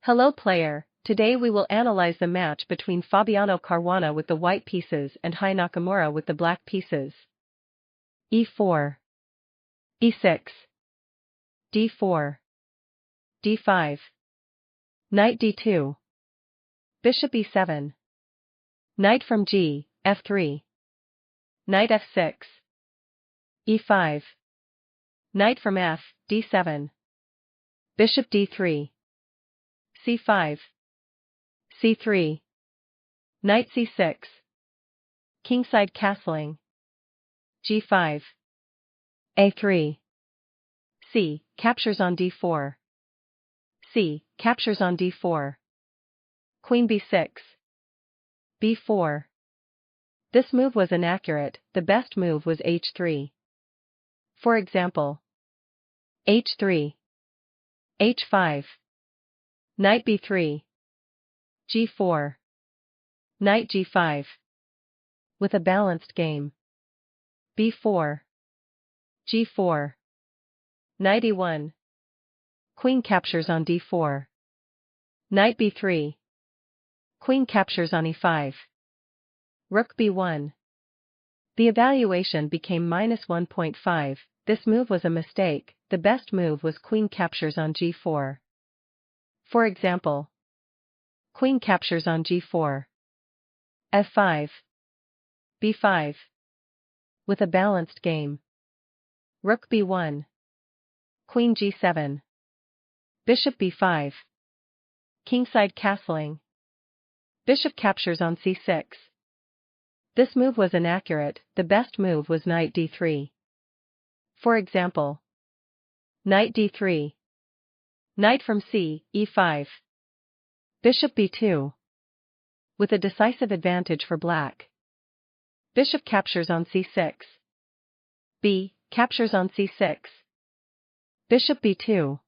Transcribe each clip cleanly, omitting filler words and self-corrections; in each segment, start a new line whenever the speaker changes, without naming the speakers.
Hello player, today we will analyze the match between Fabiano Caruana with the white pieces and Hi Nakamura with the black pieces. e4, e6, d4, d5, knight d2, bishop e7, knight from g, f3, knight f6, e5, knight from f, d7, bishop d3, c5, c3, knight c6, kingside castling, g5, a3, c, captures on d4, c, captures on d4, queen b6, b4. This move was inaccurate, the best move was h3. For example, h3, h5, knight b3, g4, knight g5. With a balanced game. b4, g4, knight e1, queen captures on d4, knight b3, queen captures on e5, rook b1. The evaluation became -1.5, this move was a mistake, the best move was queen captures on g4. For example, queen captures on g4, f5, b5. With a balanced game. Rook b1, queen g7, bishop b5, kingside castling, bishop captures on c6. This move was inaccurate, the best move was knight d3. For example, knight d3, knight from c, e5, bishop b2. With a decisive advantage for black. Bishop captures on c6, b, captures on c6, bishop b2,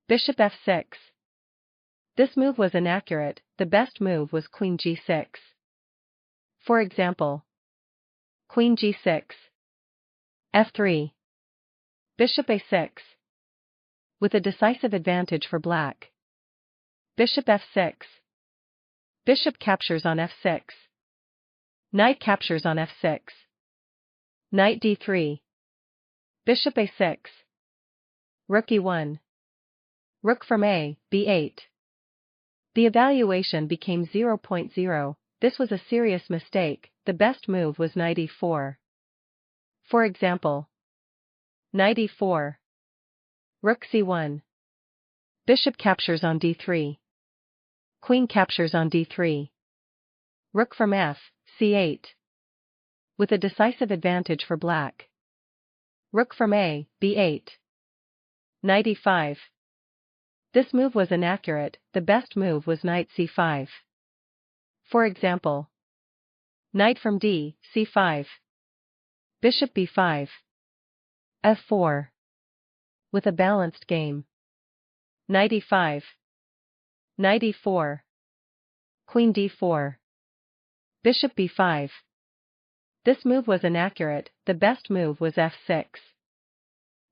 bishop f6. This move was inaccurate, the best move was queen g6. For example, queen g6, f3, bishop a6. With a decisive advantage for black. Bishop f6, bishop captures on f6, knight captures on f6, knight d3, bishop a6, rook e1, rook from a, b8. The evaluation became 0.0, this was a serious mistake, the best move was knight e4. For example, knight e4, rook c1, bishop captures on d3, queen captures on d3, rook from f, c8. With a decisive advantage for black. Rook from a, b8. Knight e5. This move was inaccurate, the best move was knight c5. For example, knight from d, c5. Bishop b5. f4. With a balanced game. Knight e5. Knight e4. Queen d4. Bishop b5. This move was inaccurate, the best move was f6.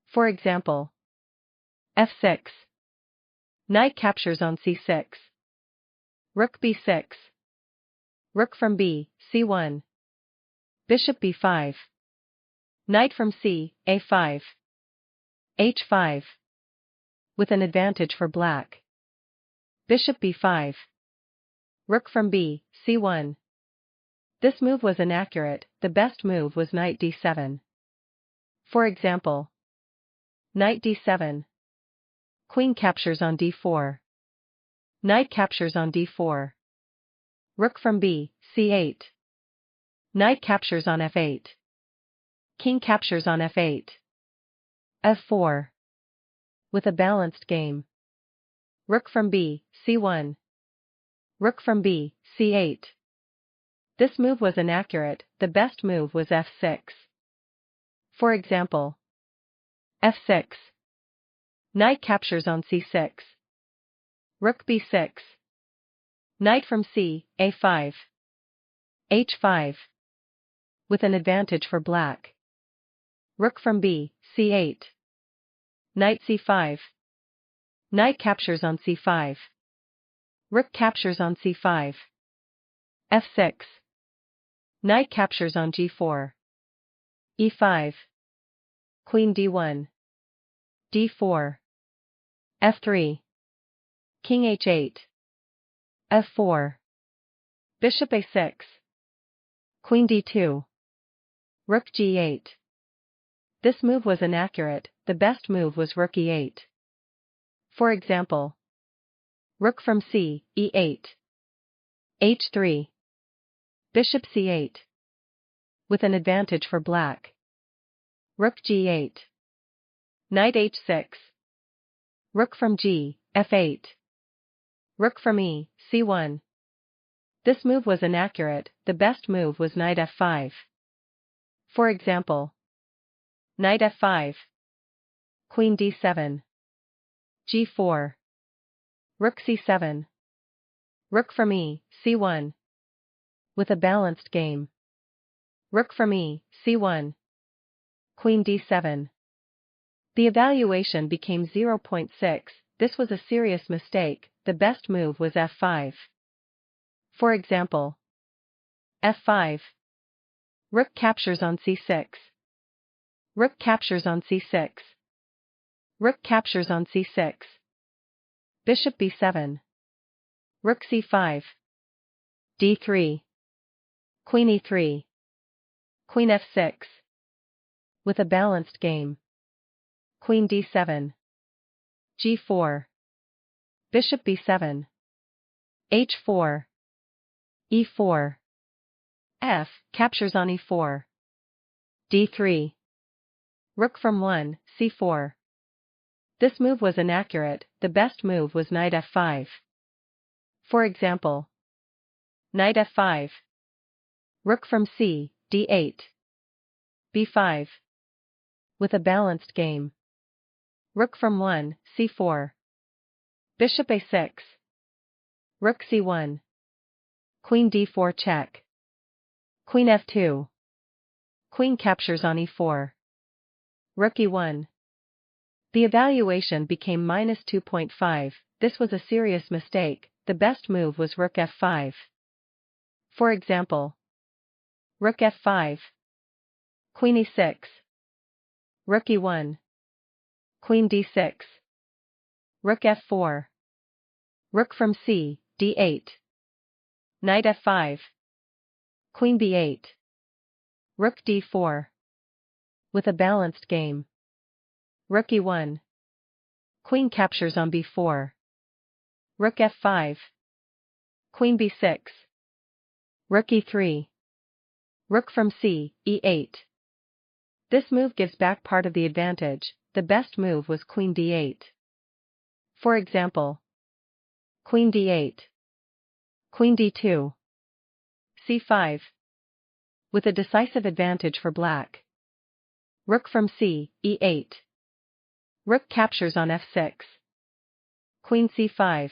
For example, f6. Knight captures on c6. Rook b6. Rook from b, c1. Bishop b5. Knight from c, a5. h5. With an advantage for black. Bishop b5. Rook from b, c1. This move was inaccurate, the best move was knight d7. For example, knight d7. Queen captures on d4. Knight captures on d4. Rook from b, c8. Knight captures on f8. King captures on f8. f4. With a balanced game. Rook from b, c1. Rook from b, c8. This move was inaccurate, the best move was f6. For example, f6. Knight captures on c6. Rook b6. Knight from c, a5. h5. With an advantage for black. Rook from b, c8. Knight c5. Knight captures on c5. Rook captures on c5. f6. Knight captures on g4. e5. Queen d1. d4. f3. King h8. f4. Bishop a6. Queen d2. Rook g8. This move was inaccurate, the best move was rook e8. For example, rook from c, e8. h3. Bishop c8. With an advantage for black. Rook g8. Knight h6. Rook from g, f8. Rook from e, c1. This move was inaccurate, the best move was knight f5. For example, knight f5. Queen d7. g4. Rook c7. Rook from e, c1. With a balanced game. Rook from e, c1. Queen d7. The evaluation became 0.6, this was a serious mistake, the best move was f5. For example, f5. Rook captures on c6. Rook captures on c6. Rook captures on c6. Bishop b7. Rook c5. d3. Queen e3. Queen f6. With a balanced game. Queen d7. g4. Bishop b7. h4. e4. f captures on e4. d3. Rook from 1, c4. This move was inaccurate, the best move was knight f5. For example, knight f5. Rook from c, d8. b5. With a balanced game. Rook from 1, c4. Bishop a6. Rook c1. Queen d4 check. Queen f2. Queen captures on e4. Rook e1. The evaluation became -2.5, this was a serious mistake, the best move was rook f5. For example, rook f5. Queen e6. Rook e1. Queen d6. Rook f4. Rook from c, d8. Knight f5. Queen b8. Rook d4. With a balanced game. Rook e1. Queen captures on b4. Rook f5. Queen b6. Rook e3. Rook from c, e8. This move gives back part of the advantage, the best move was queen d8. For example, queen d8. Queen d2. c5. With a decisive advantage for black. Rook from c, e8. Rook captures on f6. Queen c5.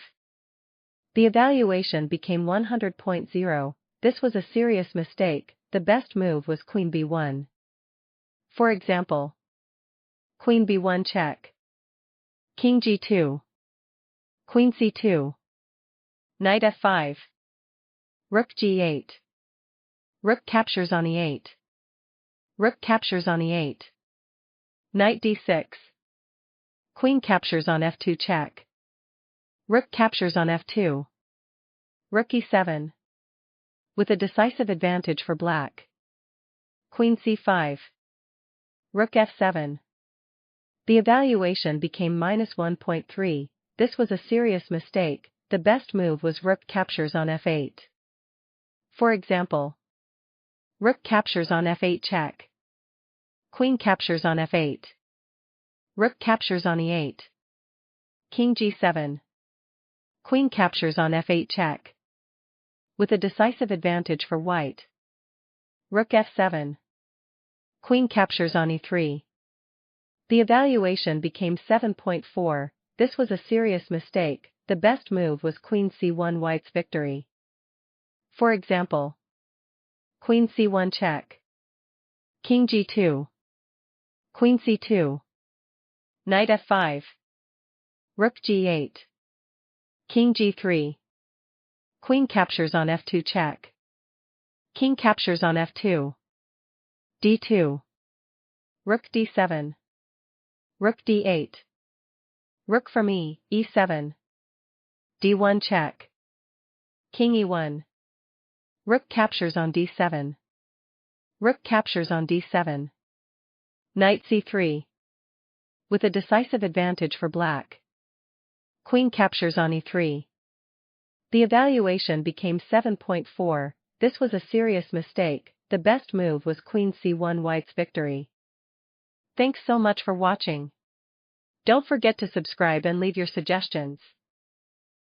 The evaluation became 100.0, this was a serious mistake, the best move was queen b1. For example, queen b1 check. King g2. Queen c2. Knight f5. Rook g8. Rook captures on e8. Rook captures on e8. Knight d6. Queen captures on f2 check. Rook captures on f2. Rook e7. With a decisive advantage for black. Queen c5. Rook f7. The evaluation became -1.3, this was a serious mistake, the best move was rook captures on f8. For example, rook captures on f8 check. Queen captures on f8. Rook captures on e8. King g7. Queen captures on f8 check. With a decisive advantage for white. Rook f7. Queen captures on e3. The evaluation became 7.4, this was a serious mistake, the best move was queen c1 white's victory. For example, queen c1 check. King g2. Queen c2. Knight f5. Rook g8. King g3. Queen captures on f2 check. King captures on f2. d2. Rook d7. Rook d8. Rook from e7. d1 check. King e1. Rook captures on d7. Rook captures on d7. Knight c3. With a decisive advantage for black. Queen captures on e3. The evaluation became 7.4. This was a serious mistake. The best move was Queen c1, white's victory. Thanks so much for watching. Don't forget to subscribe and leave your suggestions.